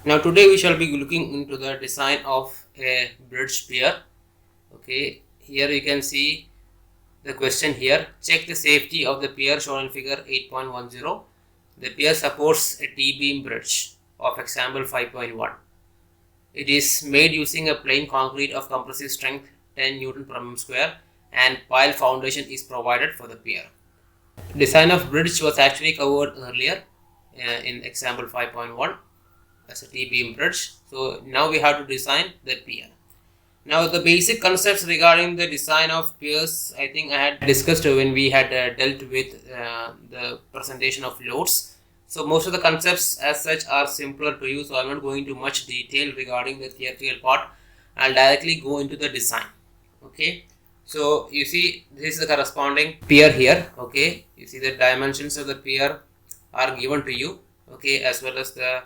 Now today we shall be looking into the design of a bridge pier. Okay, here you can see the question here. Check the safety of the pier shown in figure 8.10. The pier supports a T-beam bridge of example 5.1. It is made using a plain concrete of compressive strength 10 Newton per mm square and pile foundation is provided for the pier. Design of bridge was actually covered earlier in example 5.1 as a T-beam bridge. So now we have to design the pier. Now the basic concepts regarding the design of piers, I think I had discussed when we had dealt with the presentation of loads. So most of the concepts as such are simpler to use, so I'm not going into much detail regarding the theoretical part. I'll directly go into the design. Okay, so you see this is the corresponding pier here. Okay, you see the dimensions of the pier are given to you. Okay, as well as the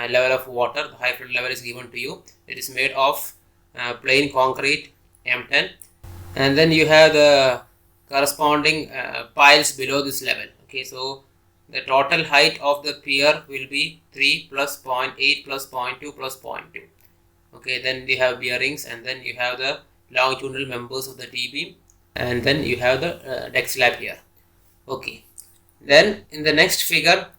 level of water, the high flood level is given to you. It is made of plain concrete M10, and then you have the corresponding piles below this level. Okay, so the total height of the pier will be 3 plus 0.8 plus 0.2 plus 0.2. Okay, then you have bearings, and then you have the longitudinal members of the T-beam, and then you have the deck slab here. Okay, then in the next figure,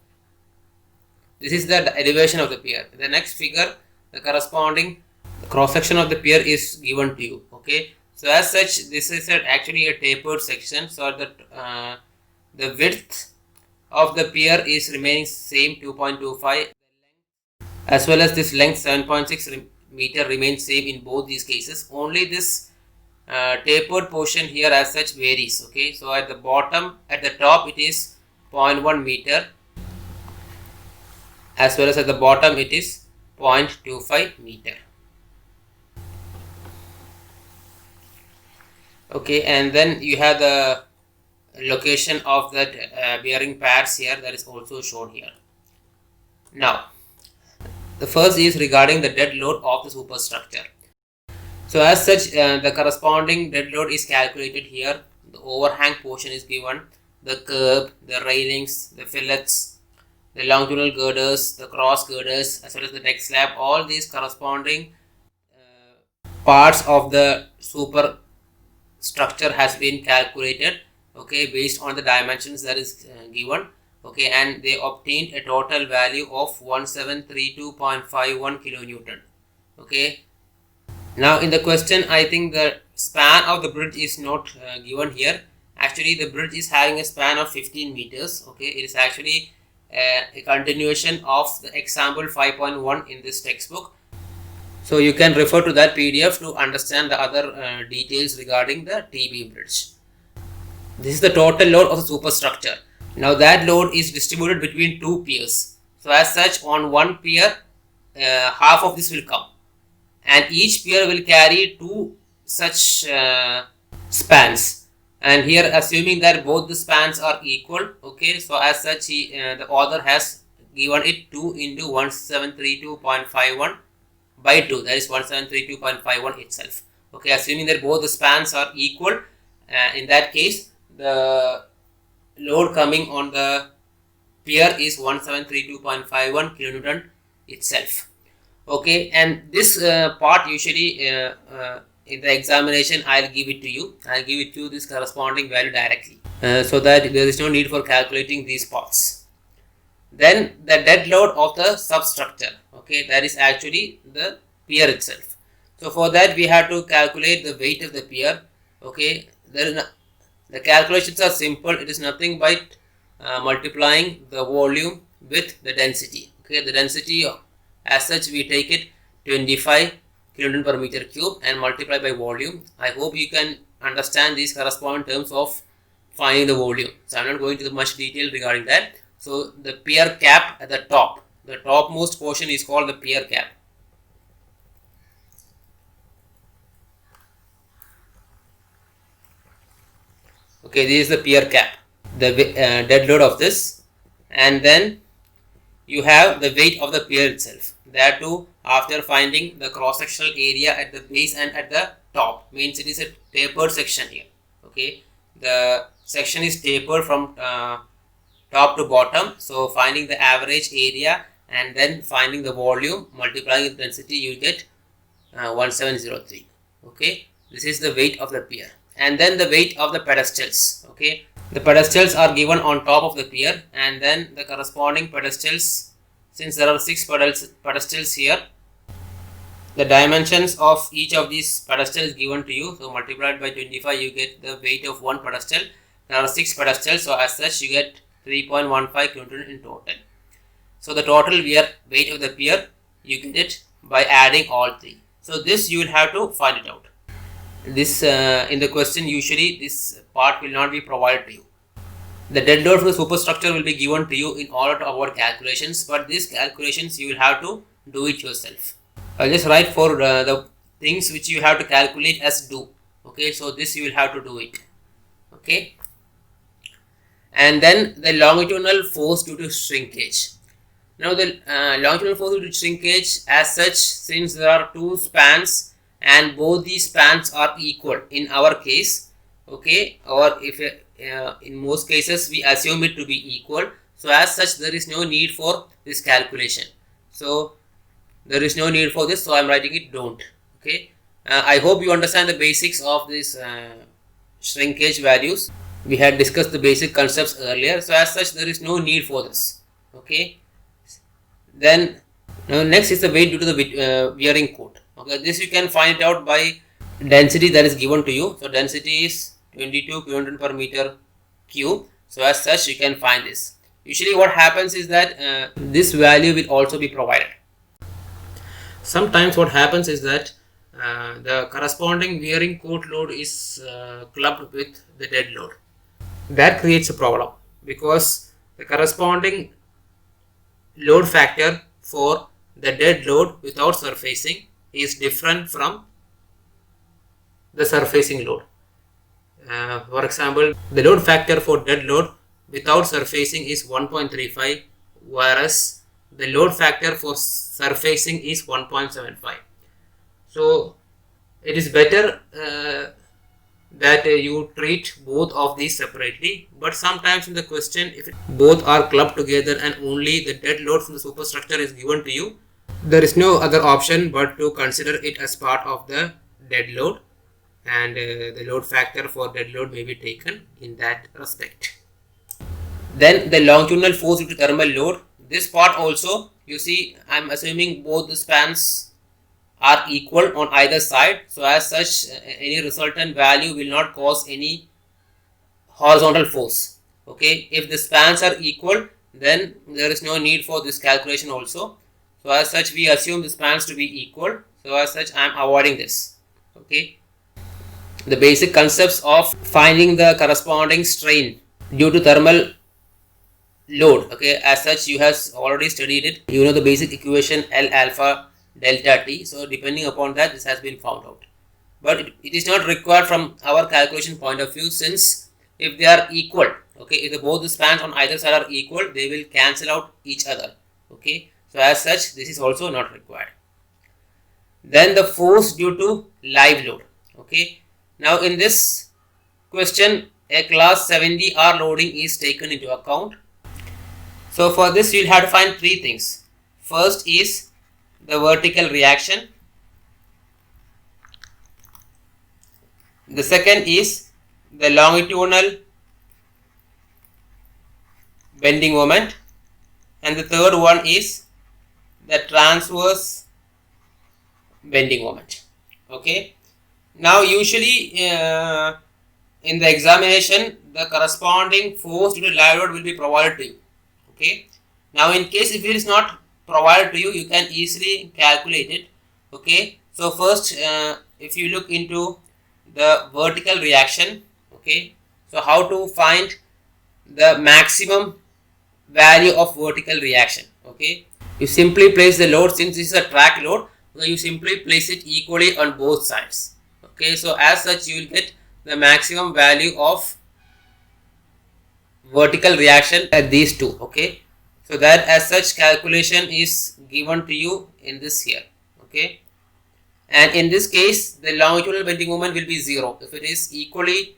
this is the elevation of the pier. The next figure, the corresponding cross section of the pier is given to you. Okay, so as such, this is actually a tapered section. So the width of the pier is remaining same 2.25, as well as this length 7.6 meter remains same in both these cases. Only this tapered portion here as such varies. Okay, so at the bottom, at the top it is 0.1 meter, as well as at the bottom it is 0.25 meter. Okay, and then you have the location of that bearing pads here, that is also shown here. Now the first is regarding the dead load of the superstructure. So as such, the corresponding dead load is calculated here. The overhang portion is given, the curb, the railings, the fillets, the longitudinal girders, the cross girders, as well as the deck slab. All these corresponding parts of the super structure has been calculated, okay, based on the dimensions that is given. Okay, and they obtained a total value of 1732.51 kilonewton. Okay, now in the question, I think the span of the bridge is not given here. Actually, the bridge is having a span of 15 meters. Okay, it is actually a continuation of the example 5.1 in this textbook. So you can refer to that PDF to understand the other details regarding the T-beam bridge. This is the total load of the superstructure. Now that load is distributed between two piers. So as such, on one pier, half of this will come, and each pier will carry two such spans. And here, assuming that both the spans are equal, okay, so as such, the author has given it 2 into 1732.51 by 2, that is 1732.51 itself. Okay, assuming that both the spans are equal, in that case, the load coming on the pier is 1732.51 kilonewton itself. Okay, and this part usually in the examination I'll give it to you. I'll give it to you this corresponding value directly, so that there is no need for calculating these parts. Then the dead load of the substructure, okay, that is actually the pier itself. So for that we have to calculate the weight of the pier. Okay, the calculations are simple. It is nothing but multiplying the volume with the density. Okay, the density as such we take it 25 kilonewton per meter cube and multiply by volume. I hope you can understand these corresponding terms of finding the volume. So I'm not going into much detail regarding that. So the pier cap at the top, the topmost portion is called the pier cap. Okay, this is the pier cap, the dead load of this, and then you have the weight of the pier itself. That too, after finding the cross-sectional area at the base and at the top, means it is a tapered section here. Okay, the section is tapered from top to bottom. So finding the average area and then finding the volume, multiplying with density, you get 1703. Okay, this is the weight of the pier. And then the weight of the pedestals. Okay, the pedestals are given on top of the pier, and then the corresponding pedestals, since there are 6 pedestals here, the dimensions of each of these pedestals given to you, so multiplied by 25, you get the weight of one pedestal. There are 6 pedestals, so as such you get 3.15 kilonewton in total. So the total weight of the pier, you get it by adding all 3. So this you will have to find it out. This in the question, usually this part will not be provided to you. The dead load for the superstructure will be given to you in order to avoid calculations, but these calculations you will have to do it yourself. I'll just write for the things which you have to calculate as do. Okay, so this you will have to do it. Okay, and then the longitudinal force due to shrinkage. Now the longitudinal force due to shrinkage, as such, since there are 2 spans and both these spans are equal in our case, okay, or if in most cases we assume it to be equal, so as such there is no need for this calculation. So there is no need for this, so I am writing it don't. Okay, I hope you understand the basics of this shrinkage values. We had discussed the basic concepts earlier, so as such there is no need for this. Okay, then now next is the weight due to the bearing coat. Okay, this you can find it out by density that is given to you. So density is 22 kilonewton per meter cube. So as such you can find this. Usually what happens is that this value will also be provided. Sometimes what happens is that the corresponding bearing coat load is clubbed with the dead load. That creates a problem because the corresponding load factor for the dead load without surfacing is different from the surfacing load. For example, the load factor for dead load without surfacing is 1.35, whereas the load factor for surfacing is 1.75. So it is better that you treat both of these separately, but sometimes in the question, if both are clubbed together and only the dead load from the superstructure is given to you, there is no other option but to consider it as part of the dead load, and the load factor for dead load may be taken in that respect. Then the longitudinal force due to thermal load. This part also, you see, I am assuming both the spans are equal on either side, so as such any resultant value will not cause any horizontal force. Okay, if the spans are equal, then there is no need for this calculation also. So as such we assume the spans to be equal, so as such I am avoiding this. Okay, the basic concepts of finding the corresponding strain due to thermal load, okay, as such you have already studied it. You know the basic equation L alpha delta T, so depending upon that this has been found out, but it is not required from our calculation point of view, since if they are equal, okay, if both the spans on either side are equal, they will cancel out each other. Okay, so as such this is also not required. Then the force due to live load. Okay, now in this question a class 70 R loading is taken into account. So for this you will have to find 3 things. First is the vertical reaction. The second is the longitudinal bending moment, and the third one is the transverse bending moment. Okay, now usually in the examination the corresponding force due to live load will be provided to you. Okay, now in case if it is not provided to you, you can easily calculate it. Okay, so first if you look into the vertical reaction, okay, so how to find the maximum value of vertical reaction. Okay, you simply place the load, since this is a track load, so you simply place it equally on both sides. Okay, so as such you will get the maximum value of vertical reaction at these two. Okay, so that as such calculation is given to you in this here. Okay, and in this case the longitudinal bending moment will be 0 if it is equally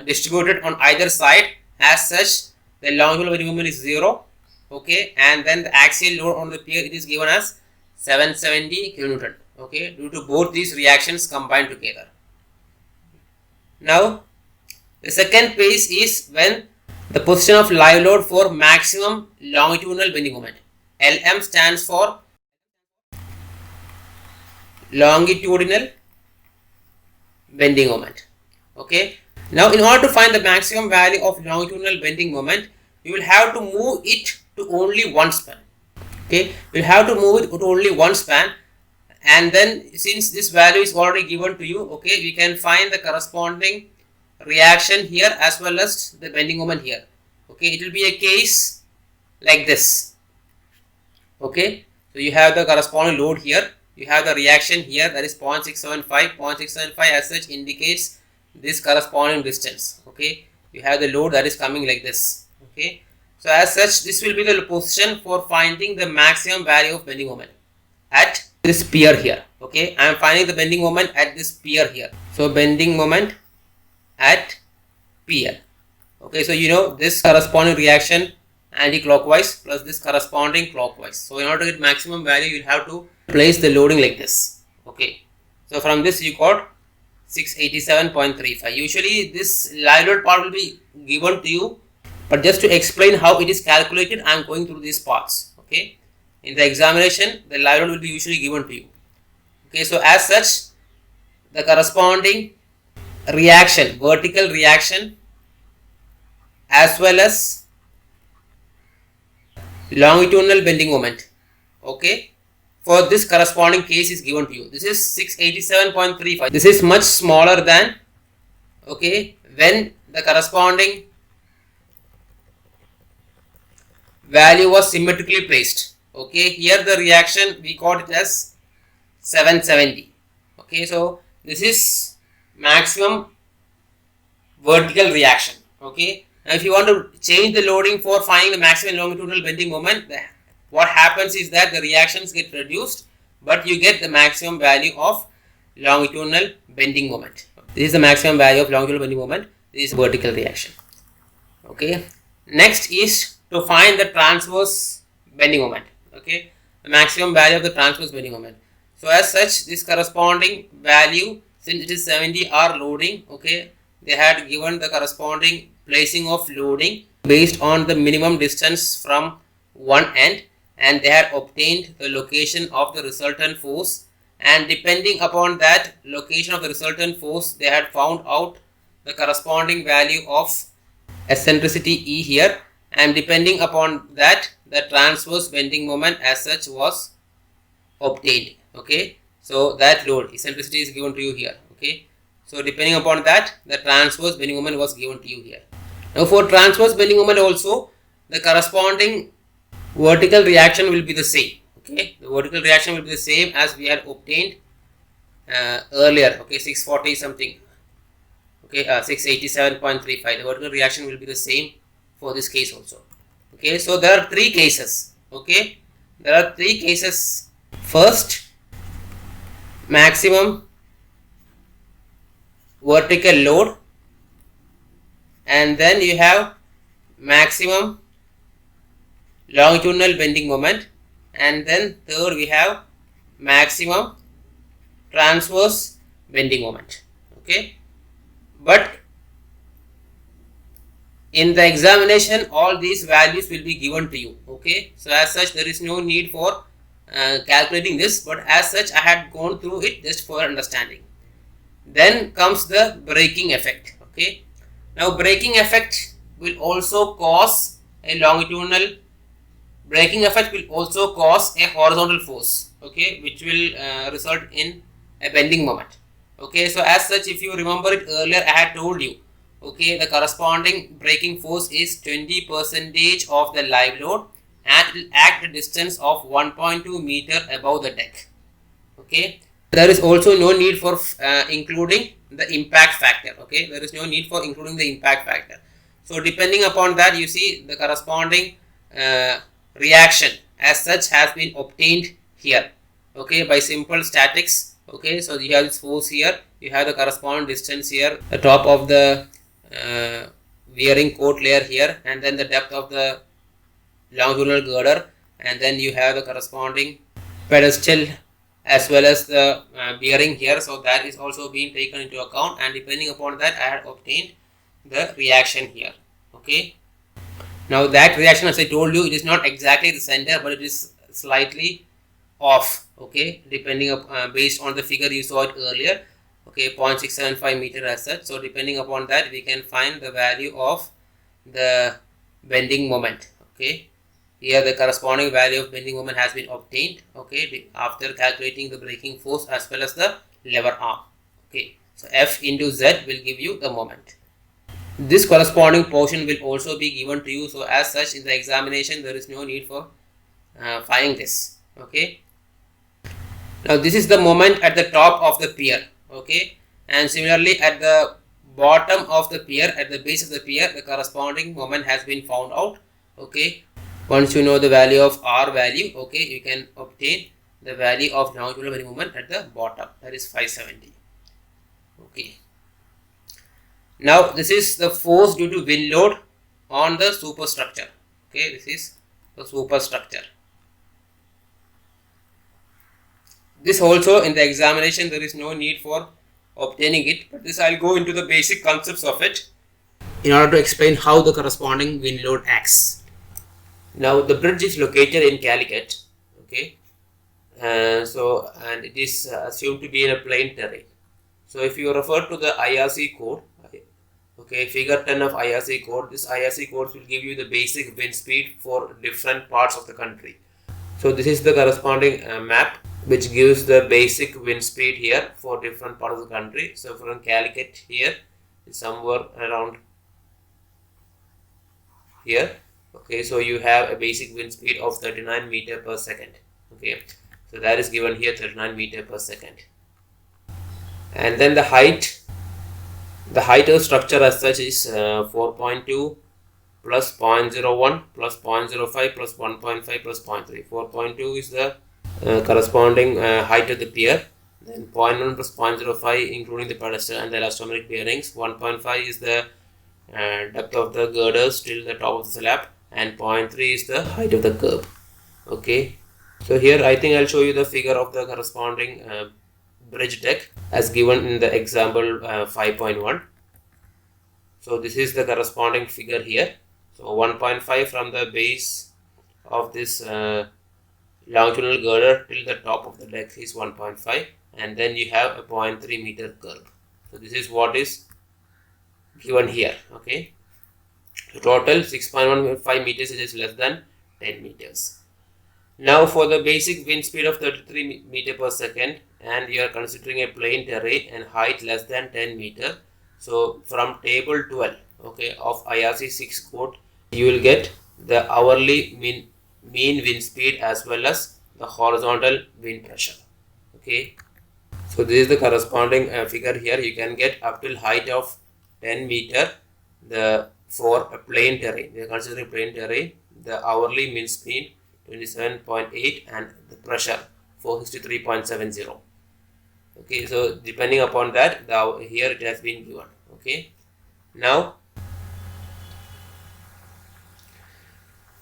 distributed on either side. As such the longitudinal bending moment is 0, okay, and then the axial load on the pier, it is given as 770 kilonewton, okay, due to both these reactions combined together. Now the second case is when the position of live load for maximum longitudinal bending moment. LM stands for longitudinal bending moment. Okay. Now in order to find the maximum value of longitudinal bending moment, you will have to move it to only one span. Okay. You will have to move it to only one span, and then since this value is already given to you, okay, we can find the corresponding reaction here as well as the bending moment here. Okay, it will be a case like this. Okay, so you have the corresponding load here, you have the reaction here, that is 0.675. 0.675 as such indicates this corresponding distance. Okay, you have the load that is coming like this. Okay, so as such this will be the position for finding the maximum value of bending moment at this pier here. Okay, I am finding the bending moment at this pier here. So bending moment at pier. Okay, so you know this corresponding reaction anti-clockwise plus this corresponding clockwise. So in order to get maximum value, you will have to place the loading like this. Okay, so from this you got 687.35. Usually this live load part will be given to you, but just to explain how it is calculated, I am going through these parts. Okay, in the examination the live load will be usually given to you. Okay, so as such the corresponding reaction, vertical reaction as well as longitudinal bending moment, okay, for this corresponding case is given to you. This is 687.35. this is much smaller than, okay, when the corresponding value was symmetrically placed. Okay, here the reaction we got it as 770. Okay, so this is maximum vertical reaction. Okay, now if you want to change the loading for finding the maximum longitudinal bending moment, what happens is that the reactions get reduced, but you get the maximum value of longitudinal bending moment. This is the maximum value of longitudinal bending moment. This is vertical reaction. Okay, next is to find the transverse bending moment. Okay, the maximum value of the transverse bending moment. So as such, this corresponding value, since it is 70 R loading, okay, they had given the corresponding placing of loading based on the minimum distance from one end, and they had obtained the location of the resultant force, and depending upon that location of the resultant force, they had found out the corresponding value of eccentricity E here, and depending upon that the transverse bending moment as such was obtained. Okay, so that load eccentricity is given to you here. Okay, so depending upon that the transverse bending moment was given to you here. Now for transverse bending moment also the corresponding vertical reaction will be the same. Okay, the vertical reaction will be the same as we had obtained earlier. Okay, 640 something. Okay, 687.35. The vertical reaction will be the same for this case also. Okay, so there are three cases. Okay, there are three cases. First, maximum vertical load, and then you have maximum longitudinal bending moment, and then third we have maximum transverse bending moment. Okay, but in the examination all these values will be given to you. Okay, so as such there is no need for calculating this, but as such I had gone through it just for understanding. Then comes the braking effect. Okay, now braking effect will also cause a longitudinal braking effect will also cause a horizontal force, okay, which will result in a bending moment. Okay, so as such if you remember it earlier I had told you, okay, the corresponding braking force is 20% of the live load and it will act at a distance of 1.2 meter above the deck. Okay, there is also no need for including the impact factor. Okay, there is no need for including the impact factor. So depending upon that, you see the corresponding reaction as such has been obtained here. Okay, by simple statics. Okay, so you have this force here, you have the corresponding distance here, the top of the wearing coat layer here, and then the depth of the longitudinal girder, and then you have the corresponding pedestal as well as the bearing here. So that is also being taken into account, and depending upon that, I had obtained the reaction here. Okay. Now that reaction, as I told you, it is not exactly the center, but it is slightly off. Okay, depending based on the figure you saw it earlier. Okay, 0.675 meter as such. So depending upon that, we can find the value of the bending moment. Okay, here the corresponding value of bending moment has been obtained. Okay, after calculating the braking force as well as the lever arm. Okay, so F into Z will give you the moment. This corresponding portion will also be given to you. So as such, in the examination, there is no need for finding this. Okay. Now this is the moment at the top of the pier. Okay, and similarly at the bottom of the pier, at the base of the pier, the corresponding moment has been found out. Okay, once you know the value of R value, okay, you can obtain the value of longitudinal bearing moment at the bottom, that is 570. Okay. Now this is the force due to wind load on the superstructure. Okay, this is the superstructure. This also in the examination there is no need for obtaining it, but this I'll go into the basic concepts of it in order to explain how the corresponding wind load acts. Now the bridge is located in Calicut. Okay, and it is assumed to be in a plain terrain. So if you refer to the IRC code, okay, figure 10 of IRC code, this IRC code will give you the basic wind speed for different parts of the country. So this is the corresponding map which gives the basic wind speed here for different parts of the country. So from Calicut here is somewhere around here. Okay, so you have a basic wind speed of 39 meter per second. Okay, so that is given here, 39 meter per second. And then the height of structure as such is 4.2 plus 0.01 plus 0.05 plus 1.5 plus 0.3. 4.2 is the corresponding height of the pier. Then 0.1 plus 0.05 including the pedestal and the elastomeric bearings. 1.5 is the depth of the girders till the top of the slab, and 0.3 is the height of the curb. Okay, so here I think I'll show you the figure of the corresponding bridge deck as given in the example 5.1. So this is the corresponding figure here. So 1.5 from the base of this longitudinal girder till the top of the deck is 1.5, and then you have a 0.3 meter curve. So this is what is given here. Okay, so total 6.15 meters, it is less than 10 meters. Now for the basic wind speed of 33 meter per second, and you are considering a plain terrain and height less than 10 meter. So from table 12, okay, of IRC 6 code, you will get the hourly mean wind speed as well as the horizontal wind pressure. Okay, so this is the corresponding figure here. You can get up till height of 10 meter for a plain terrain. We are considering plain terrain. The hourly wind speed 27.8 and the pressure 463.70. Okay, so depending upon that, here it has been given. Okay, now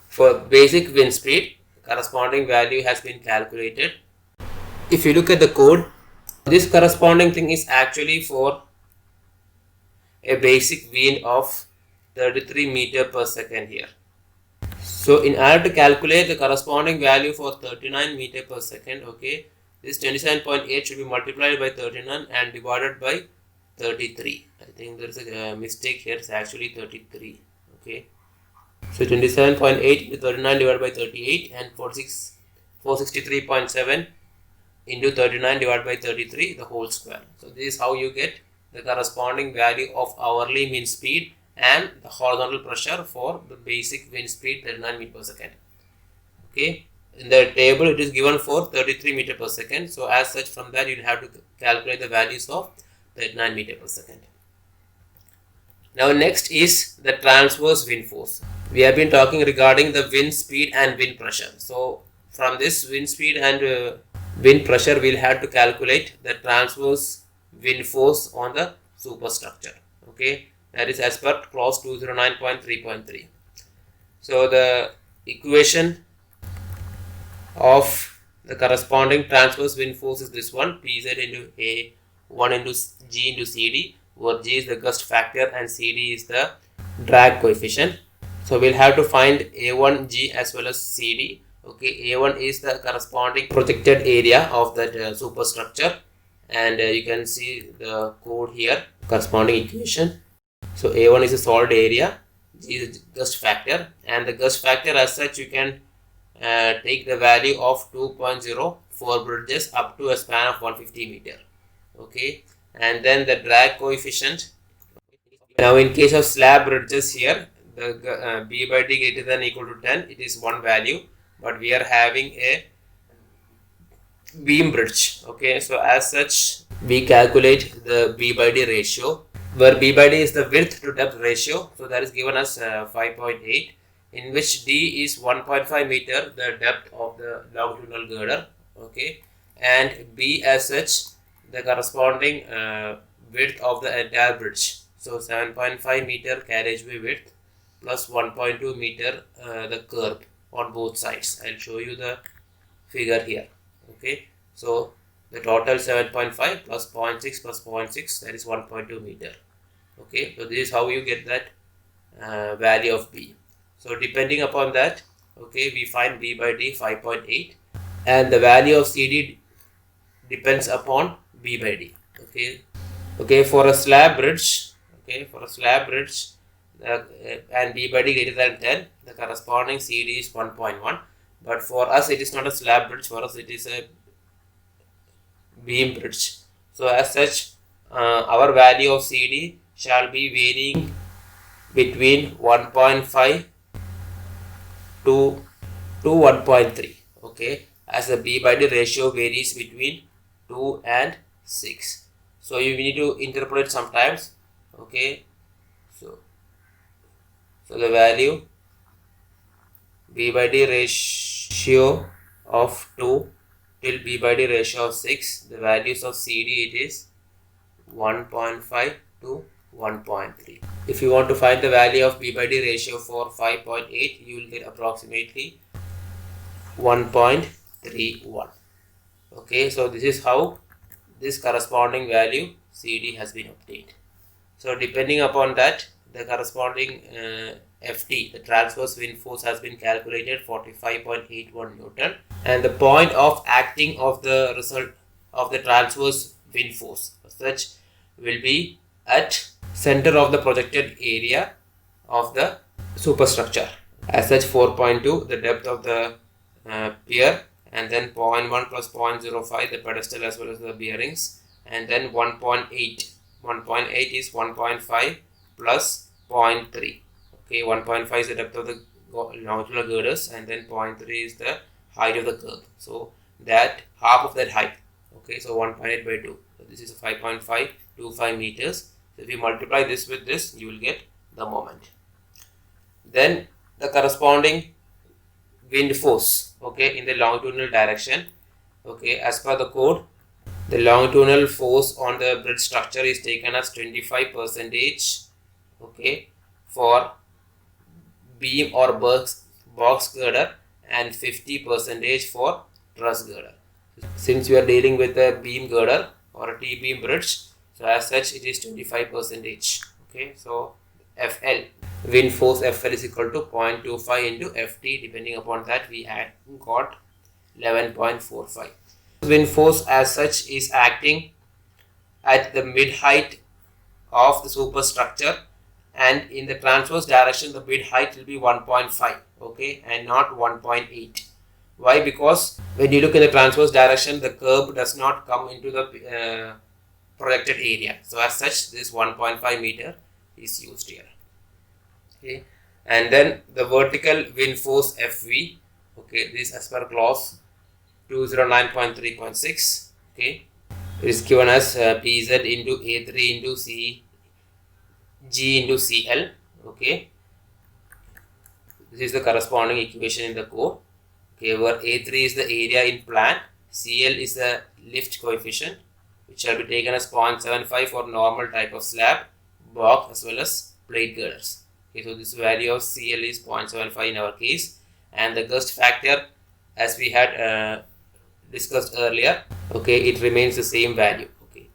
for basic wind speed, corresponding value has been calculated. If you look at the code, this corresponding thing is actually for a basic wind of 33 meter per second here. So in order to calculate the corresponding value for 39 meter per second, okay, this 27.8 should be multiplied by 39 and divided by 33. I think there is a mistake here. It's actually 33. Okay, so 27.8 into 39 divided by 38, and 463.7 into 39 divided by 33, the whole square. So this is how you get the corresponding value of hourly wind speed and the horizontal pressure for the basic wind speed 39 meter per second. Okay, in the table it is given for 33 meter per second. So as such, from that you will have to calculate the values of 39 meter per second. Now next is the transverse wind force. We have been talking regarding the wind speed and wind pressure. So from this wind speed and wind pressure, we will have to calculate the transverse wind force on the superstructure. Okay, that is as per clause 209.3.3. So the equation of the corresponding transverse wind force is this one, Pz into A1 into G into CD, where G is the gust factor and CD is the drag coefficient. So we'll have to find A1, G as well as CD. Okay, A1 is the corresponding projected area of that superstructure, and you can see the code here, corresponding equation. So A1 is a solid area, G is the gust factor, and the gust factor as such you can take the value of 2.04 bridges up to a span of 150 meter. Okay, and then the drag coefficient. Now in case of slab bridges here, the B by D greater than equal to 10, it is one value, but we are having a beam bridge. Okay, so as such we calculate the B by D ratio, where B by D is the width to depth ratio, so that is given as 5.8, in which D is 1.5 meter, the depth of the longitudinal girder. Okay, and B as such the corresponding width of the entire bridge, so 7.5 meter carriageway width plus 1.2 meter the curb on both sides. I'll show you the figure here. Okay, so the total 7.5 plus 0.6 plus 0.6, that is 1.2 meter. Okay, so this is how you get that value of B. So depending upon that, okay, we find B by D 5.8, and the value of CD depends upon B by D. Okay, for a slab bridge, and B by D greater than 10, the corresponding CD is 1.1. But for us it is not a slab bridge, for us it is a beam bridge. So as such our value of CD shall be varying between 1.5 to 1.3. Okay, as the B by D ratio varies between 2 and 6. So you need to interpolate sometimes. Okay, so the value B by D ratio of 2 till B by D ratio of 6, the values of CD it is 1.5 to 1.3. If you want to find the value of B by D ratio for 5.8, you will get approximately 1.31. Okay, so this is how this corresponding value CD has been obtained. So depending upon that, the corresponding FT, the transverse wind force, has been calculated 45.81 Newton, and the point of acting of the result of the transverse wind force such will be at center of the projected area of the superstructure. As such 4.2 the depth of the pier, and then 0.1 plus 0.05 the pedestal as well as the bearings, and then 1.8 is 1.5 plus 0.3. Okay, 1.5 is the depth of the longitudinal girders, and then 0.3 is the height of the curve. So that half of that height. Okay, so 1.8 by 2. So this is 5.525 meters. So if you multiply this with this, you will get the moment. Then the corresponding wind force, okay, in the longitudinal direction. Okay, as per the code, the longitudinal force on the bridge structure is taken as 25%, okay, for beam or box girder, and 50% for truss girder. Since we are dealing with a beam girder or a T-beam bridge, so as such it is 25%. Okay, so FL, wind force FL is equal to 0.25 into FT. Depending upon that, we had got 11.45. Wind force as such is acting at the mid height of the superstructure, and in the transverse direction the mid height will be 1.5, okay, and not 1.8. Why? Because when you look in the transverse direction, the curb does not come into the projected area. So as such, this 1.5 meter is used here. Okay, and then the vertical wind force FV. Okay, this as per clause 209.3.6. Okay, it is given as PZ into A3 into C G into CL. Okay, this is the corresponding equation in the code. Okay, where A3 is the area in plan, CL is the lift coefficient, which shall be taken as 0.75 for normal type of slab, box as well as plate girders. Okay, so this value of CL is 0.75 in our case, and the gust factor, as we had discussed earlier, okay, it remains the same value. Okay,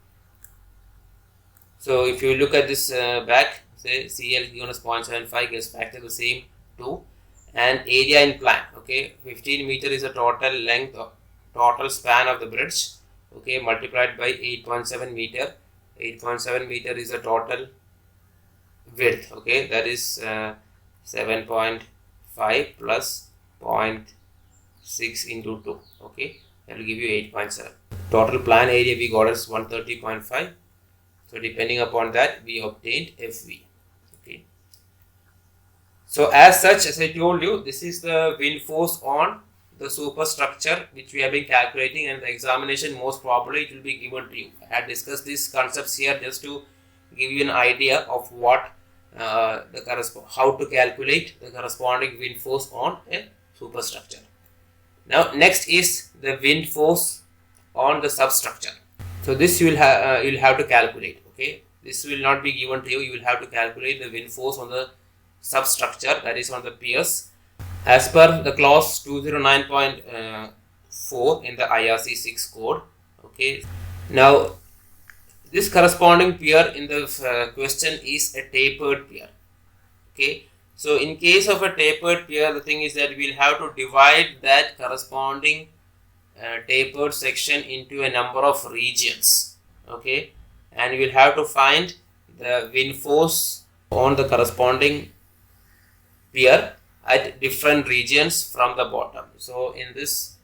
so if you look at this back, say CL given as 0.75, gust factor the same 2, and area in plan, okay, 15 meter is the total length of total span of the bridge, okay, multiplied by 8.7 meter. 8.7 meter is the total width, okay, that is 7.5 plus 0.6 into 2, okay, that will give you 8.7. Total plan area we got is 130.5. So depending upon that, we obtained FV. Okay. So as such, as I told you, this is the wind force on the superstructure which we have been calculating, and the examination most probably it will be given to you. I had discussed these concepts here just to give you an idea of what how to calculate the corresponding wind force on a superstructure. Now next is the wind force on the substructure. So this you will have to calculate. Okay, this will not be given to you. You will have to calculate the wind force on the substructure, that is on the piers, as per the clause 209.4 in the IRC 6 code. Okay, now this corresponding pier in the question is a tapered pier. Okay, so in case of a tapered pier, the thing is that we will have to divide that corresponding tapered section into a number of regions. Okay, and we will have to find the wind force on the corresponding pier at different regions from the bottom. So in this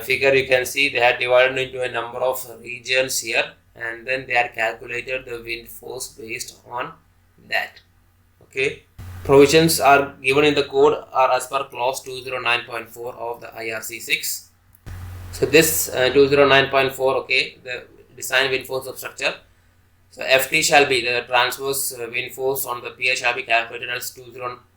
figure you can see they are divided into a number of regions here, and then they are calculated the wind force based on that. Okay, provisions are given in the code are as per clause 209.4 of the IRC 6. So this 209.4, okay, the design wind force substructure. So FT shall be the transverse wind force on the pier shall be calculated as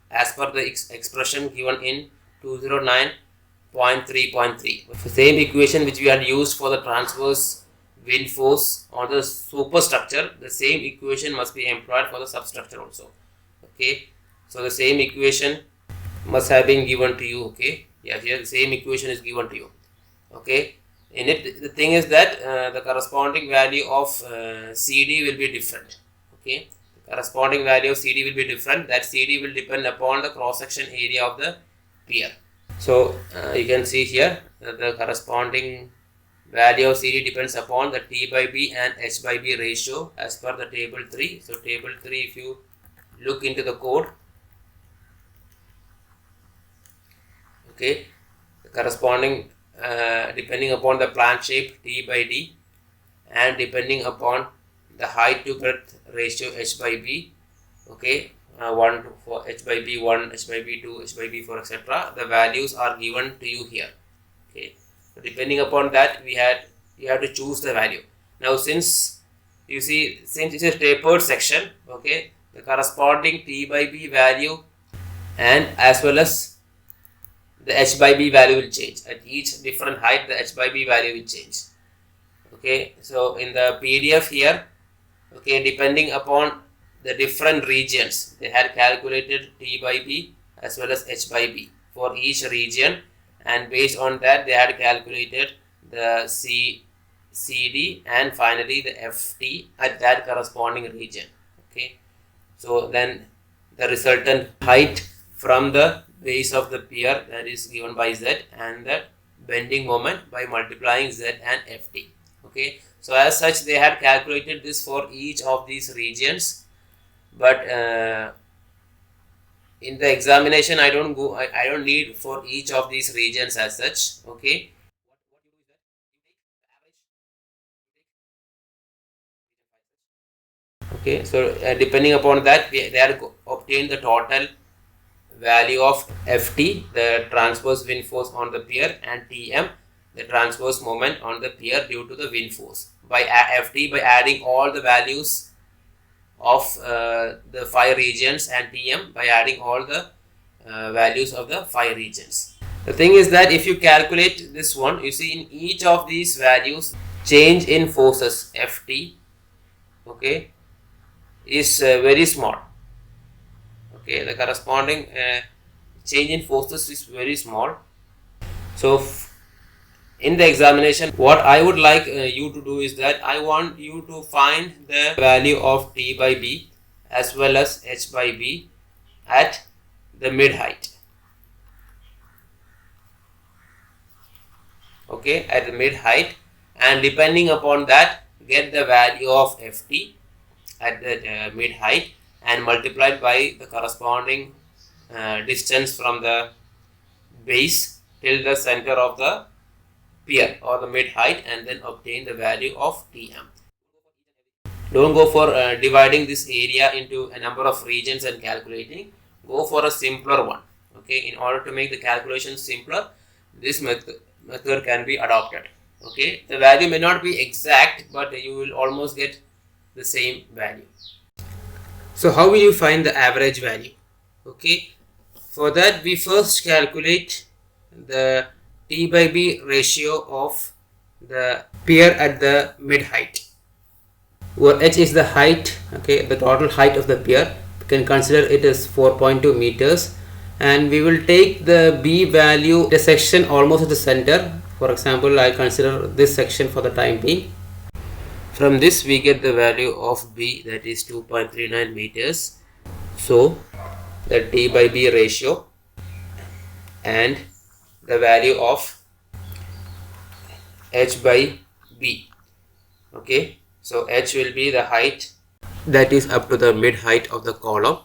as per the expression given in 209.3.3. The same equation which we had used for the transverse wind force on the superstructure, the same equation must be employed for the substructure also. Okay, so the same equation must have been given to you. Okay, yeah, here the same equation is given to you. Okay, in it the thing is that the corresponding value of CD will be different. Okay, the corresponding value of CD will be different. That CD will depend upon the cross section area of the pier. So you can see here that the corresponding value of CD depends upon the T by B and H by B ratio as per the table 3. So table 3, if you look into the code, okay, the corresponding depending upon the plan shape T by D and depending upon the height to breadth ratio H by B, okay, 1 for H by B 1, H by B 2, H by B 4, etc. The values are given to you here. Okay, so depending upon that you have to choose the value. Now since you see, since it is a tapered section, okay, the corresponding T by B value and as well as the H by B value will change. At each different height, the H by B value will change. Okay, so in the PDF here, okay, depending upon the different regions, they had calculated T by B as well as H by B for each region, and based on that they had calculated the CD and finally the FT at that corresponding region. Okay, so then the resultant height from the base of the pier, that is given by Z, and the bending moment by multiplying Z and FT. Okay, so as such they had calculated this for each of these regions, but in the examination I don't need for each of these regions as such. Okay, okay, so depending upon that they are obtain the total value of Ft, the transverse wind force on the pier, and Tm, the transverse moment on the pier due to the wind force, by Ft by adding all the values of the 5 regions, and Tm by adding all the values of the 5 regions. The thing is that if you calculate this one, you see in each of these values change in forces Ft, okay, is very small. Okay, the corresponding change in forces is very small. So in the examination, what I would like you to do is that I want you to find the value of T by B as well as H by B at the mid height. Okay, at the mid height, and depending upon that, get the value of Ft at the mid height and multiplied by the corresponding distance from the base till the center of the pier or the mid height, and then obtain the value of Tm. Don't go for dividing this area into a number of regions and calculating. Go for a simpler one. Okay, in order to make the calculation simpler, this method can be adopted. Okay, the value may not be exact, but you will almost get the same value. So how will you find the average value? Okay, for that we first calculate the T by B ratio of the pier at the mid height, where H is the height, okay, the total height of the pier. We can consider it as 4.2 meters, and we will take the B value, the section almost at the center. For example, I consider this section for the time being. From this we get the value of B, that is 2.39 meters. So the T by B ratio and the value of H by B. Okay, so H will be the height that is up to the mid height of the column,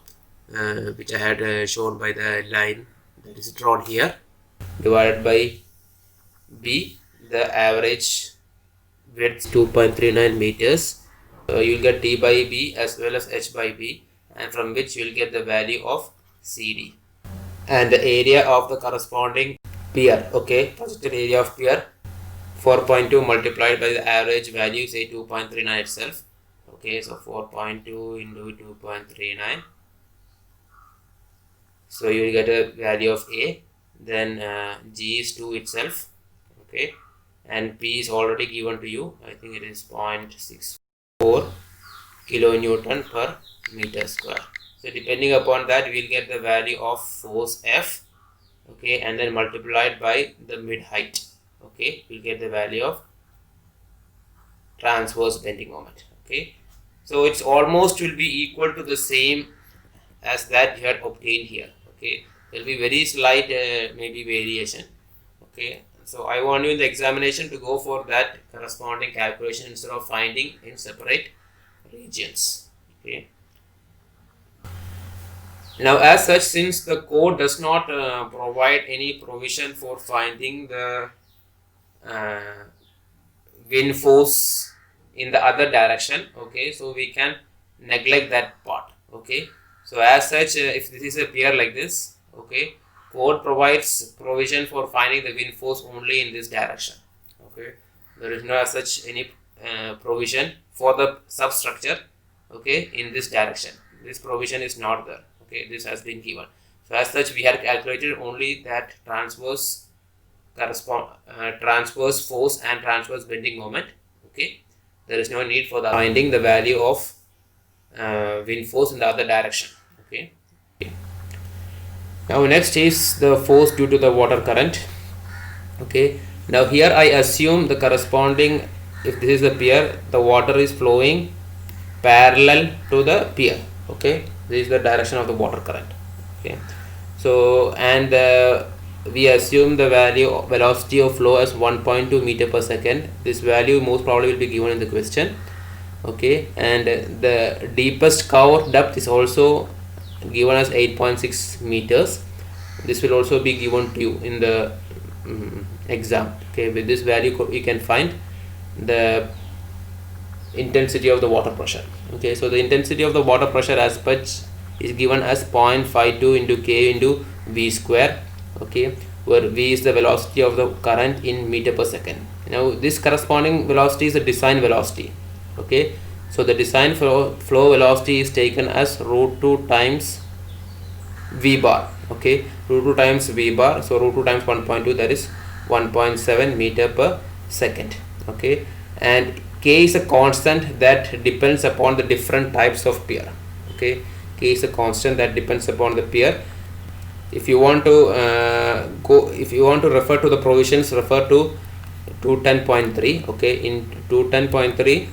which I had shown by the line that is drawn here, divided by B, the average width 2.39 meters. You will get T by B as well as H by B, and from which you will get the value of CD and the area of the corresponding pier. Okay, projected area of pier 4.2 multiplied by the average value, say 2.39 itself. Okay, so 4.2 into 2.39. So you will get a value of A. Then G is 2 itself. Okay, and P is already given to you. I think it is 0.64 kilonewton per meter square. So depending upon that, we will get the value of force F. Okay, and then multiplied by the mid height. Okay, we'll get the value of transverse bending moment. Okay, so it's almost will be equal to the same as that you had obtained here. Okay, there will be very slight maybe variation. Okay, so I want you in the examination to go for that corresponding calculation instead of finding in separate regions. Okay. Now, as such, since the code does not provide any provision for finding the wind force in the other direction, okay, so we can neglect that part. Okay, so as such, if this is a pier like this, okay, code provides provision for finding the wind force only in this direction. Okay, there is no as such any provision for the substructure, okay, in this direction. This provision is not there. Okay, this has been given. So as such, we have calculated only that transverse force and transverse bending moment. Okay, there is no need for the finding the value of wind force in the other direction. Okay. Now next is the force due to the water current. Okay, now here I assume the corresponding, if this is the pier, the water is flowing parallel to the pier. Okay, this is the direction of the water current. Okay, so and we assume the velocity of flow as 1.2 meter per second. This value most probably will be given in the question. Okay, and the deepest cover depth is also given as 8.6 meters. This will also be given to you in the exam. Okay, with this value you can find the intensity of the water pressure. Okay, so the intensity of the water pressure as such is given as 0.52 into K into V square. Okay, where V is the velocity of the current in meter per second. Now this corresponding velocity is the design velocity. Okay, so the design flow velocity is taken as root 2 times V bar. Okay, root 2 times V bar, so root 2 times 1.2, that is 1.7 meter per second. Okay, and K is a constant that depends upon the different types of pier. Okay, K is a constant that depends upon the pier. if you want to if you want to refer to the provisions, refer to 210.3. okay, in 210.3.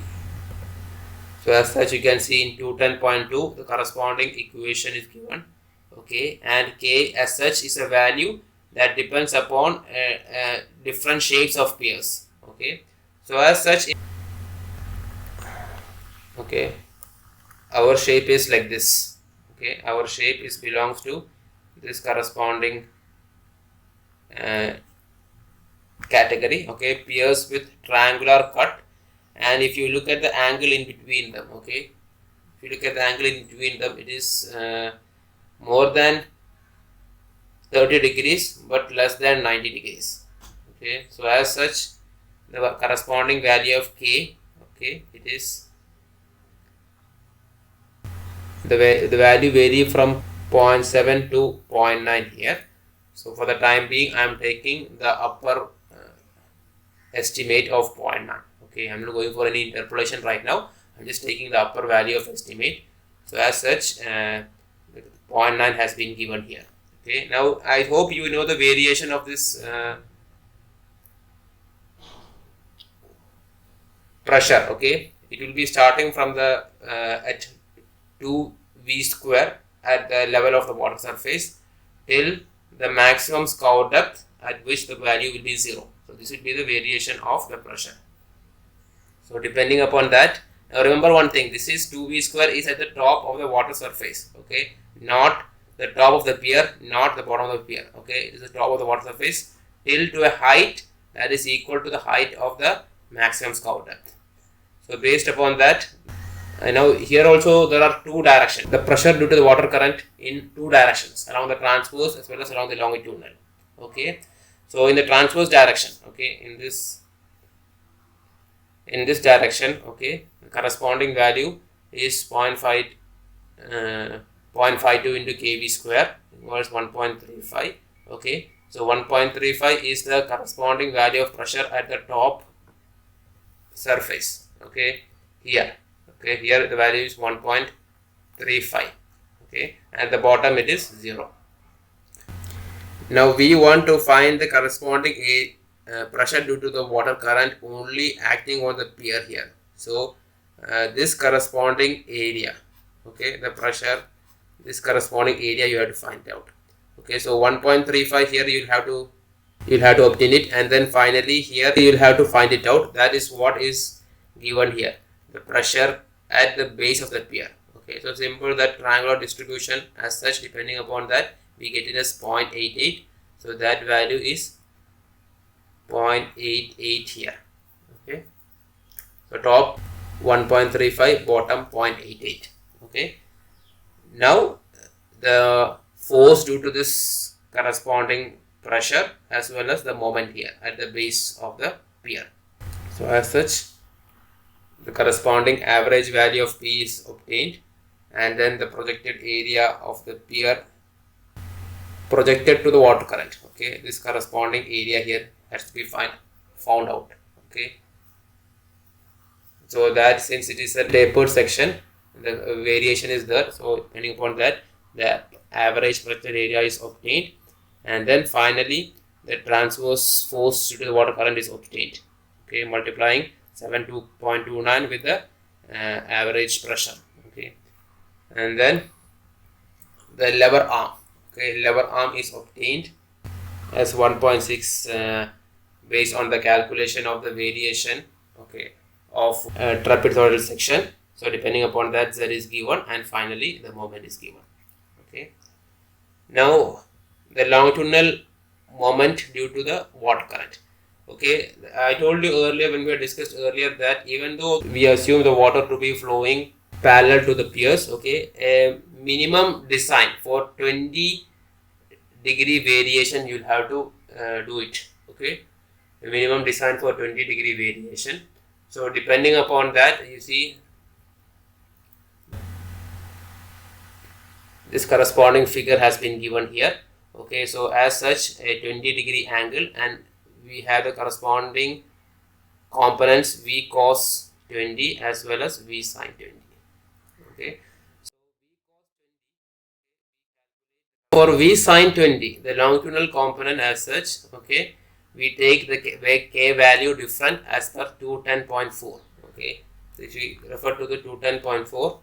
So as such, you can see in 210.2 the corresponding equation is given, okay, and K as such is a value that depends upon different shapes of pairs, okay. So as such, okay, our shape is like this, okay, our shape is belongs to this corresponding category, okay, pairs with triangular cut. And if you look at the angle in between them, okay, if you look at the angle in between them, it is more than 30 degrees but less than 90 degrees, okay. So as such, the corresponding value of K, okay, it is the value vary from 0.7 to 0.9 here. So for the time being, I am taking the upper estimate of 0.9, okay. I'm not going for any interpolation right now, I'm just taking the upper value of estimate. So as such, 0.9 has been given here, okay. Now I hope you know the variation of this pressure, okay. It will be starting from the at 2v square at the level of the water surface till the maximum scour depth at which the value will be 0. So this will be the variation of the pressure. So depending upon that, now remember one thing, this is 2v square is at the top of the water surface, okay, not the top of the pier, not the bottom of the pier, okay. It is the top of the water surface till to a height that is equal to the height of the maximum scour depth. So based upon that, now here also there are two directions, the pressure due to the water current in two directions, along the transverse as well as along the longitudinal, okay. So in the transverse direction, okay, in this direction, okay, the corresponding value is 0.52 into kV square equals 1.35, okay. So 1.35 is the corresponding value of pressure at the top surface, okay, here, okay, here the value is 1.35, okay, and the bottom it is 0. Now we want to find the corresponding pressure due to the water current only acting on the pier here. So this corresponding area, okay, the pressure, this corresponding area you have to find out, okay. So 1.35 here you'll have to obtain it, and then finally here you'll have to find it out. That is what is given here, the pressure at the base of the pier, okay. So simple that triangular distribution as such, depending upon that we get it as 0.88. so that value is 0.88 here, okay. So top 1.35, bottom 0.88, okay. Now the force due to this corresponding pressure as well as the moment here at the base of the pier. So as such, the corresponding average value of P is obtained, and then the projected area of the pier projected to the water current, okay. This corresponding area here has to be found out, okay. So that since it is a tapered section, the variation is there, so depending upon that the average projected area is obtained, and then finally the transverse force due to the water current is obtained, okay, multiplying 7.29 with the average pressure, okay. And then the lever arm, okay, lever arm is obtained as 1.6 based on the calculation of the variation, okay, of trapezoidal section. So depending upon that Z is given, and finally the moment is given, okay. Now the longitudinal moment due to the water current, okay. I told you earlier when we discussed earlier that even though we assume the water to be flowing parallel to the piers, okay, a minimum design for 20 degree variation you'll have to do it, okay, a minimum design for 20 degree variation. So depending upon that, you see this corresponding figure has been given here, okay. So as such, a 20 degree angle, and we have the corresponding components V cos 20 as well as V sin 20, okay. For V sin 20, the longitudinal component as such, okay, we take the K value different as per 210.4. Okay, so if we refer to the 210.4,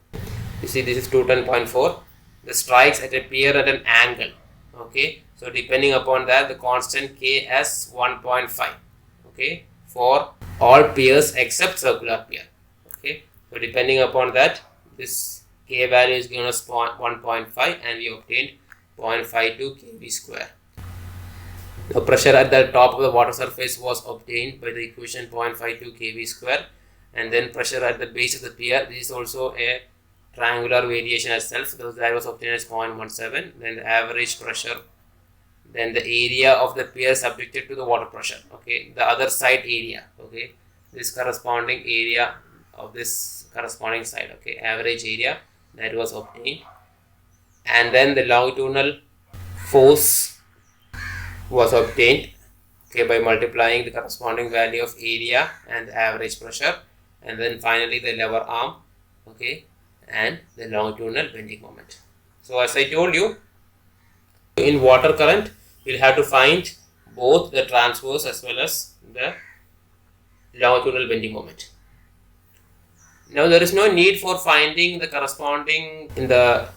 you see this is 210.4. The strikes at a pier at an angle. Okay, so depending upon that, the constant K as 1.5. Okay, for all piers except circular pier. Okay, so depending upon that, this K value is given as 1.5 and we obtained 0.52 kV square. The pressure at the top of the water surface was obtained by the equation 0.52 kV square, and then pressure at the base of the pier, this is also a triangular variation as self, so that was obtained as 0.17. Then the average pressure, then the area of the pier subjected to the water pressure, okay, the other side area, okay, this corresponding area of this corresponding side, okay, average area that was obtained, and then the longitudinal force was obtained, okay, by multiplying the corresponding value of area and the average pressure, and then finally the lever arm, okay, and the longitudinal bending moment. So as I told you, in water current we'll have to find both the transverse as well as the longitudinal bending moment. Now there is no need for finding the corresponding in the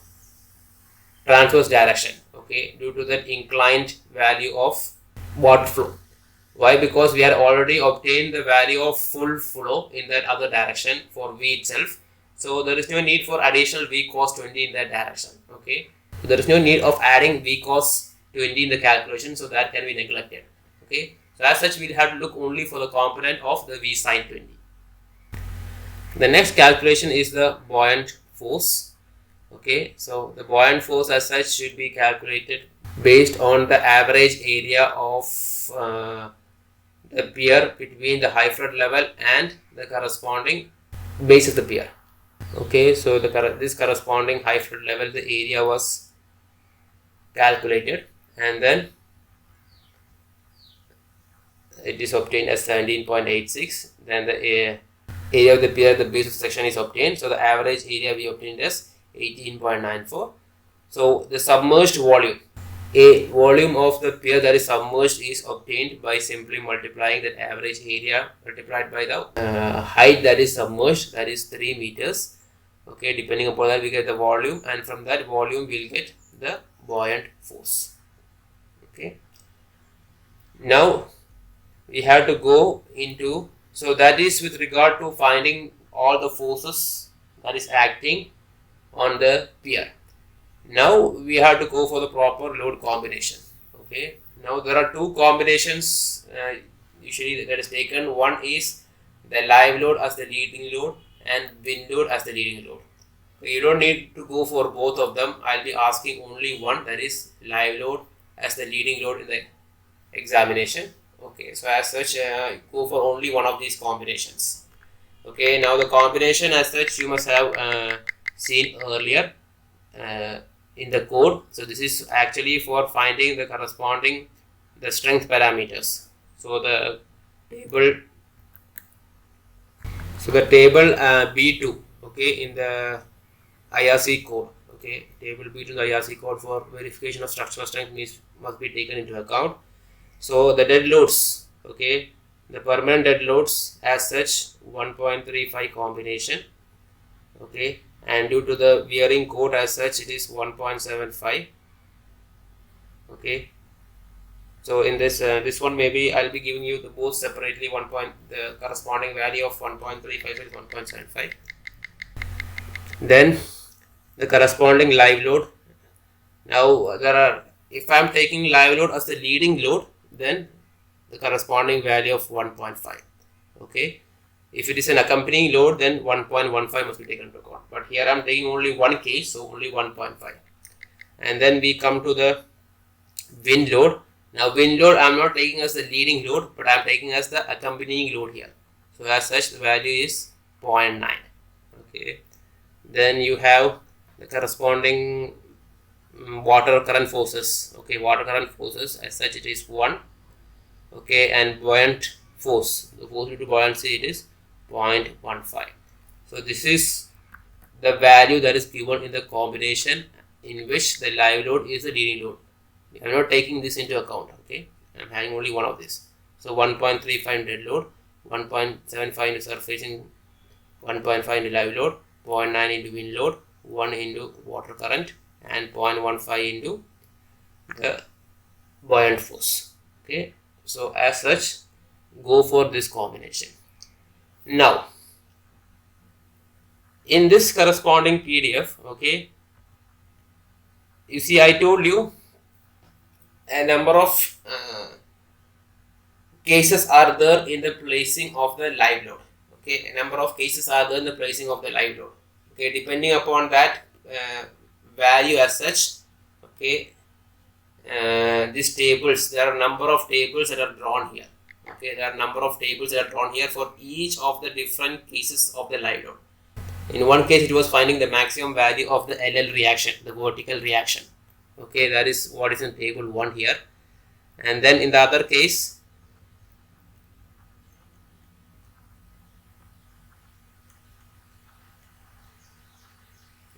transverse direction, okay, due to that inclined value of water flow. Why? Because we had already obtained the value of full flow in that other direction for V itself. So there is no need for additional V cos 20 in that direction. Okay, so there is no need of adding V cos 20 in the calculation, so that can be neglected. Okay, so as such we'll have to look only for the component of the V sin 20. The next calculation is the buoyant force. Okay, so the buoyant force as such should be calculated based on the average area of the pier between the high flood level and the corresponding base of the pier. Okay, so this corresponding high flood level, the area was calculated, and then it is obtained as 17.86. Then the area of the pier at the base of the section is obtained, so the average area we obtained as 18.94. So the submerged volume, a volume of the pier that is submerged, is obtained by simply multiplying the average area multiplied by the height that is submerged, that is 3 meters. Okay, depending upon that we get the volume, and from that volume we'll get the buoyant force. Okay, now we have to go into, so that is with regard to finding all the forces that is acting on the pier. Now we have to go for the proper load combination. Okay, now there are two combinations usually that is taken. One is the live load as the leading load and wind load as the leading load. So you don't need to go for both of them. I'll be asking only one, that is live load as the leading load in the examination. Okay, so as such go for only one of these combinations. Okay, now the combination as such you must have seen earlier in the code. So this is actually for finding the corresponding the strength parameters. So the table B2, okay, in the IRC code, okay, table B2 in the IRC code for verification of structural strength must be taken into account. So the dead loads, okay, the permanent dead loads as such 1.35 combination, okay, and due to the wearing code as such it is 1.75. okay, so in this this one maybe I'll be giving you the both separately. The corresponding value of 1.35 is 1.75. Then the corresponding live load. Now there are, if I am taking live load as the leading load, then the corresponding value of 1.5. okay, if it is an accompanying load, then 1.15 must be taken into account, but here I am taking only one case, so only 1.5. And then we come to the wind load. Now wind load I am not taking as the leading load, but I am taking as the accompanying load here, so as such the value is 0.9. okay, then you have the corresponding water current forces. Okay, water current forces as such it is 1. okay, and buoyant force, the force due to buoyancy, it is 0.15. so this is the value that is given in the combination in which the live load is the leading load. I am not taking this into account. Okay, I am having only one of this. So 1.35 dead load, 1.75 into surfacing, 1.5 into live load, 0.9 into wind load, 1 into water current, and 0.15 into the buoyant force. Okay, so as such, go for this combination. Now, in this corresponding PDF, okay, you see I told you a number of cases are there in the placing of the live load. Okay, a number of cases are there in the placing of the live load. Okay, depending upon that value as such, okay, these tables, there are a number of tables that are drawn here. Okay, there are a number of tables that are drawn here for each of the different cases of the live load. In one case, it was finding the maximum value of the LL reaction, the vertical reaction. Okay, that is what is in table 1 here. And then in the other case,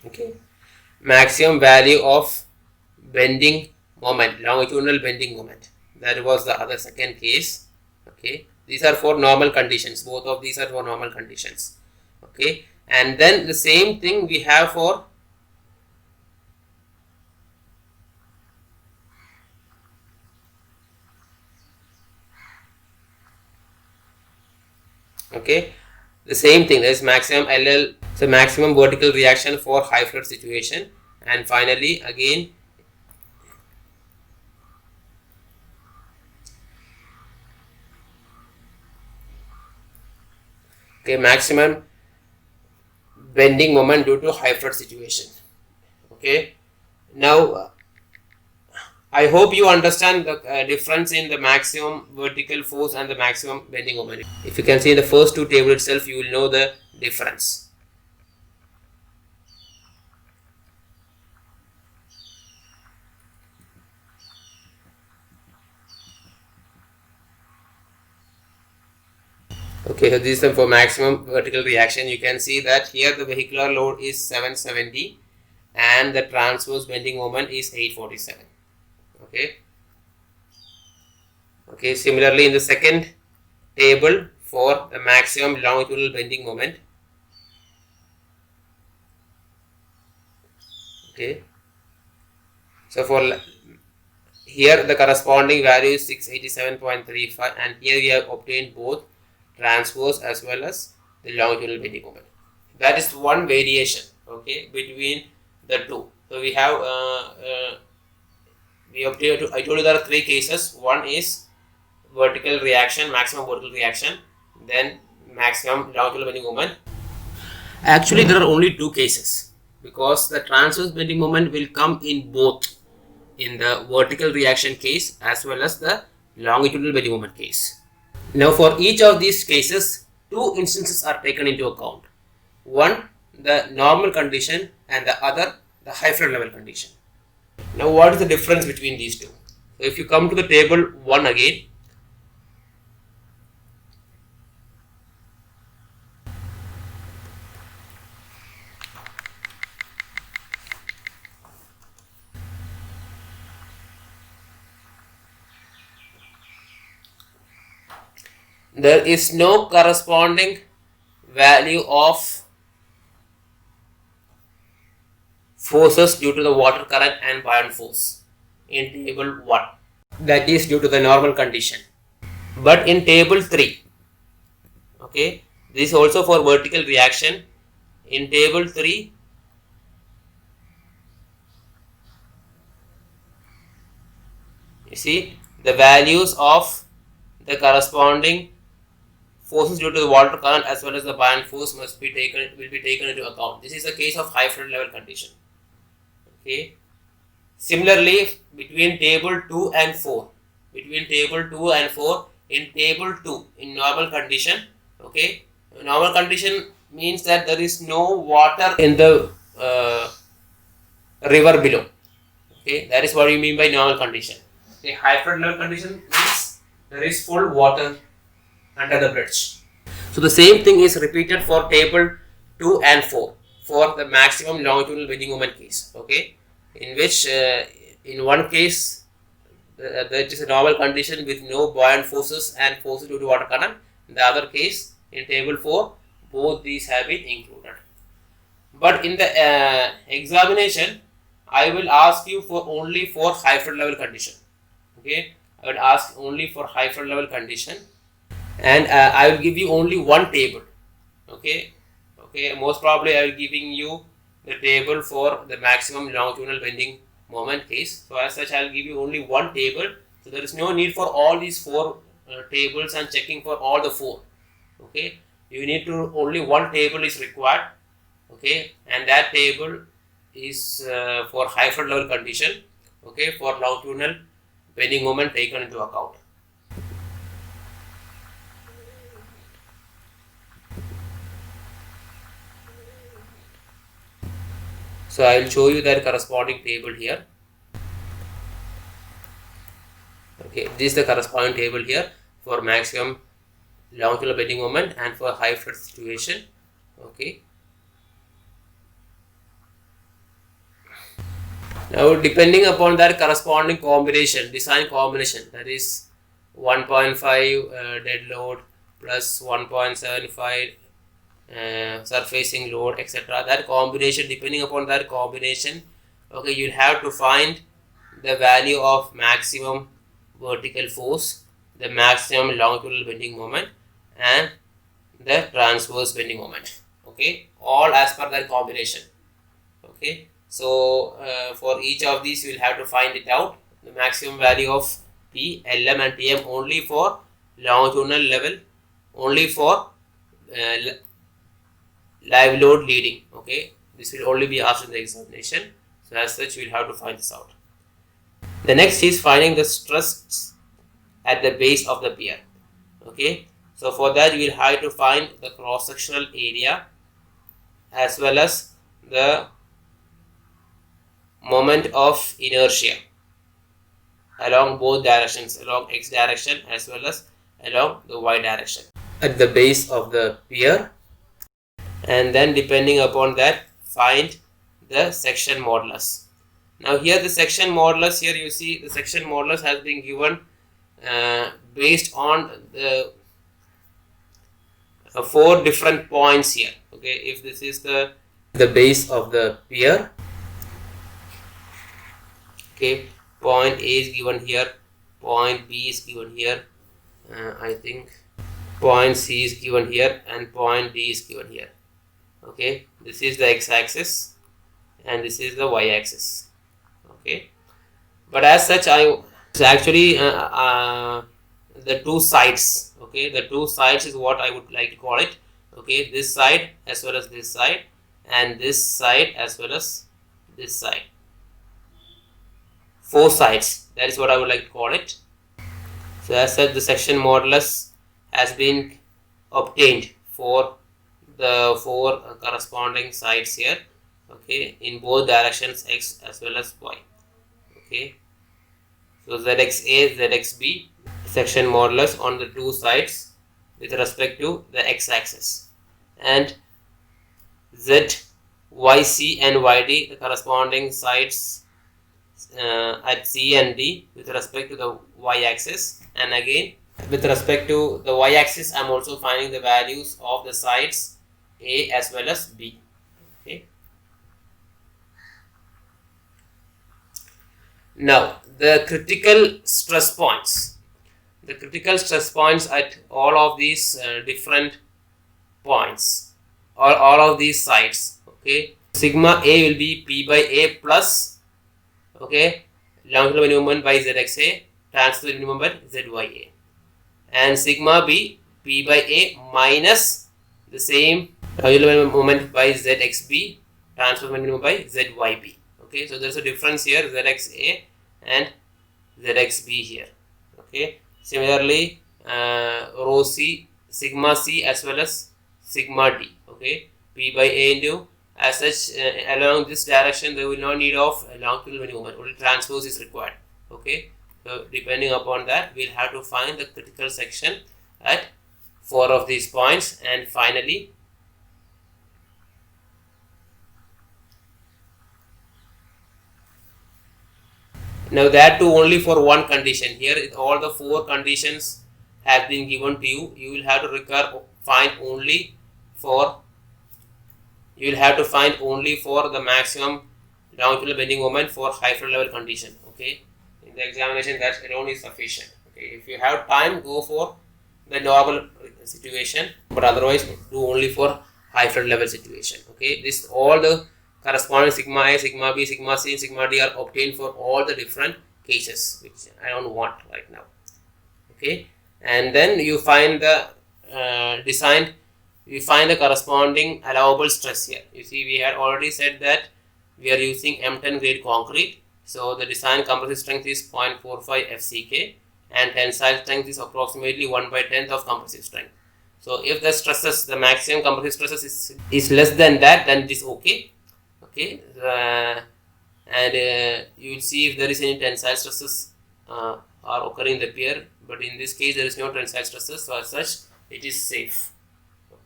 okay, maximum value of bending moment, longitudinal bending moment. That was the other second case. Okay, these are for normal conditions. Both of these are for normal conditions. Okay, and then the same thing we have for okay, the same thing. There is maximum LL, so maximum vertical reaction for high flood situation, and finally again okay, maximum bending moment due to high flood situation. Okay, now I hope you understand the difference in the maximum vertical force and the maximum bending moment. If you can see in the first two tables itself, you will know the difference. Okay, so this is for maximum vertical reaction. You can see that here the vehicular load is 770 and the transverse bending moment is 847. Okay. Okay, similarly in the second table for the maximum longitudinal bending moment. Okay. So for here the corresponding value is 687.35 and here we have obtained both transverse as well as the longitudinal bending moment. That is one variation, okay, between the two. So we have we obtained, I told you there are three cases. One is vertical reaction, maximum vertical reaction, then maximum longitudinal bending moment. Actually there are only two cases because the transverse bending moment will come in both, in the vertical reaction case as well as the longitudinal bending moment case. Now for each of these cases, two instances are taken into account. One, the normal condition, and the other, the high flood level condition. Now what is the difference between these two? So if you come to the table 1 again, there is no corresponding value of forces due to the water current and buoyant force in table 1. That is due to the normal condition. But in table 3, okay, this is also for vertical reaction. In table 3, you see the values of the corresponding forces due to the water current as well as the buoyant force will be taken into account. This is the case of high flood level condition. Okay. Similarly, between table 2 and 4, in table 2, in normal condition, okay, normal condition means that there is no water in the river below. Okay, that is what you mean by normal condition. Okay, high flood level condition means there is full water under the bridge. So the same thing is repeated for table 2 and 4 for the maximum longitudinal bending moment case. Okay, in which in one case that is a normal condition with no buoyant forces and forces due to water current. In the other case, in table 4, both these have been included. But in the examination, I will ask you for only for high flood level condition. Okay, I would ask only for high flood level condition, and I will give you only one table. Okay, most probably I will giving you the table for the maximum longitudinal bending moment case. So as such, I will give you only one table. So there is no need for all these 4 tables and checking for all the 4. Okay, you need to only one table is required. Okay, and that table is for high flood level condition. Okay, for longitudinal bending moment taken into account. So I will show you that corresponding table here. Okay, this is the corresponding table here for maximum longitudinal bending moment and for high flood situation. Okay. Now depending upon that corresponding combination, design combination, that is 1.5 dead load plus 1.75 surfacing load, etc. That combination, depending upon that combination, okay, you'll have to find the value of maximum vertical force, the maximum longitudinal bending moment, and the transverse bending moment. Okay, all as per that combination. Okay, so for each of these, you will have to find it out, the maximum value of P, LM, and TM only for longitudinal level, only for live load leading. Okay, this will only be asked in the examination. So as such, we will have to find this out. The next is finding the stress at the base of the pier. Okay, so for that you will have to find the cross sectional area as well as the moment of inertia along both directions, along x direction as well as along the y direction at the base of the pier, and then depending upon that find the section modulus. Now here the section modulus, here you see the section modulus has been given based on the 4 different points here. Okay, if this is the base of the pier, okay, point A is given here, point B is given here, I think point C is given here, and point D is given here. Okay, this is the x-axis and this is the y-axis. Okay, but as such, it's actually the 2 sides. Okay, the 2 sides is what I would like to call it. Okay, this side as well as this side, and this side as well as this side. 4 sides, that is what I would like to call it. So as such, the section modulus has been obtained for the 4 corresponding sides here. Okay, in both directions, x as well as y. Okay, so ZXA, ZXB, section modulus on the 2 sides with respect to the x-axis, and ZYC and YD, the corresponding sides at C and D with respect to the y-axis, and again with respect to the y-axis, I am also finding the values of the sides A as well as B. Okay. Now the critical stress points. The critical stress points at all of these different points or all of these sides. Okay, sigma A will be P by A plus, okay, longitudinal bending moment by ZXA, transverse bending moment by ZYA, and sigma B P by A minus the same longitudinal bending moment by ZXB, transverse bending moment by ZYB. Okay, so there is a difference here, ZXA and ZXB here. Okay, similarly rho C, sigma C as well as sigma D. Okay, P by A into, as such along this direction there will no need of longitudinal bending moment, only transverse is required. Okay, so depending upon that we will have to find the critical section at 4 of these points, and finally Now that too only for one condition. Here all the 4 conditions have been given to you. You will have to find only for the maximum longitudinal bending moment for high fluid level condition. Okay, in the examination that alone is sufficient. Okay, if you have time, go for the normal situation, but otherwise do only for high fluid level situation. Okay, this all the corresponding sigma A, sigma B, sigma C, and sigma D are obtained for all the different cases, which I don't want right now. Okay, and then you find the the corresponding allowable stress here. You see, we had already said that we are using M10 grade concrete, so the design compressive strength is 0.45 FCK and tensile strength is approximately 1/10 of compressive strength. So if the stresses, the maximum compressive stresses is less than that, then it is okay. Okay, and you will see if there is any tensile stresses are occurring in the pier, but in this case there is no tensile stresses, so as such it is safe.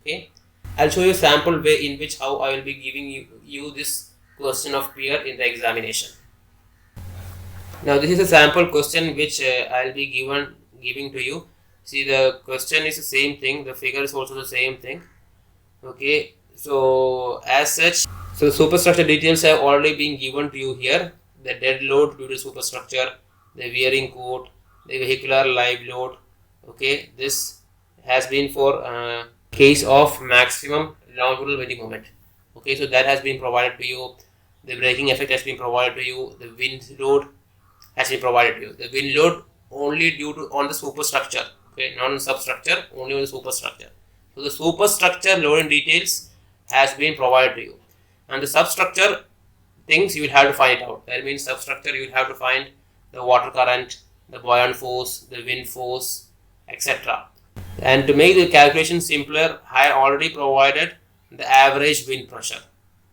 Okay, I'll show you a sample way in which how I will be giving you this question of pier in the examination. Now this is a sample question which I'll be giving to you. See, the question is the same thing, the figure is also the same thing. Okay, so as such, so the superstructure details have already been given to you here. The dead load due to superstructure, the wearing coat, the vehicular live load. Okay, this has been for case of maximum longitudinal bending moment. Okay, so that has been provided to you. The braking effect has been provided to you. The wind load has been provided to you. The wind load only due to on the superstructure. Okay, not on substructure, only on the superstructure. So the superstructure loading details has been provided to you, and the substructure things you will have to find it out. That means substructure you will have to find the water current, the buoyant force, the wind force, etc. And to make the calculation simpler, I already provided the average wind pressure.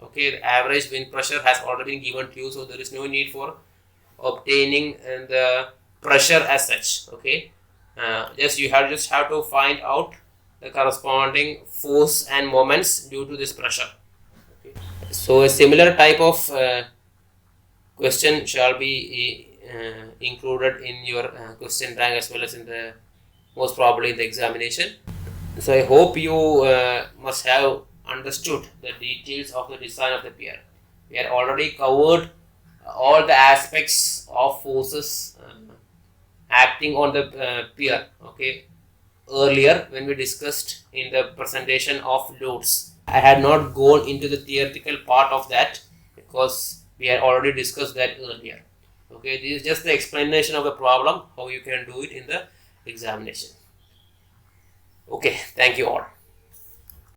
Okay, the average wind pressure has already been given to you, so there is no need for obtaining the pressure as such. Okay, you just have to find out the corresponding force and moments due to this pressure. Okay. So a similar type of question shall be included in your question bank as well as in the most probably in the examination. So I hope you must have understood the details of the design of the pier. We had already covered all the aspects of forces acting on the pier. Okay, earlier when we discussed in the presentation of loads, I had not gone into the theoretical part of that because we had already discussed that earlier. Okay, this is just the explanation of the problem, how you can do it in the examination. Okay, thank you all.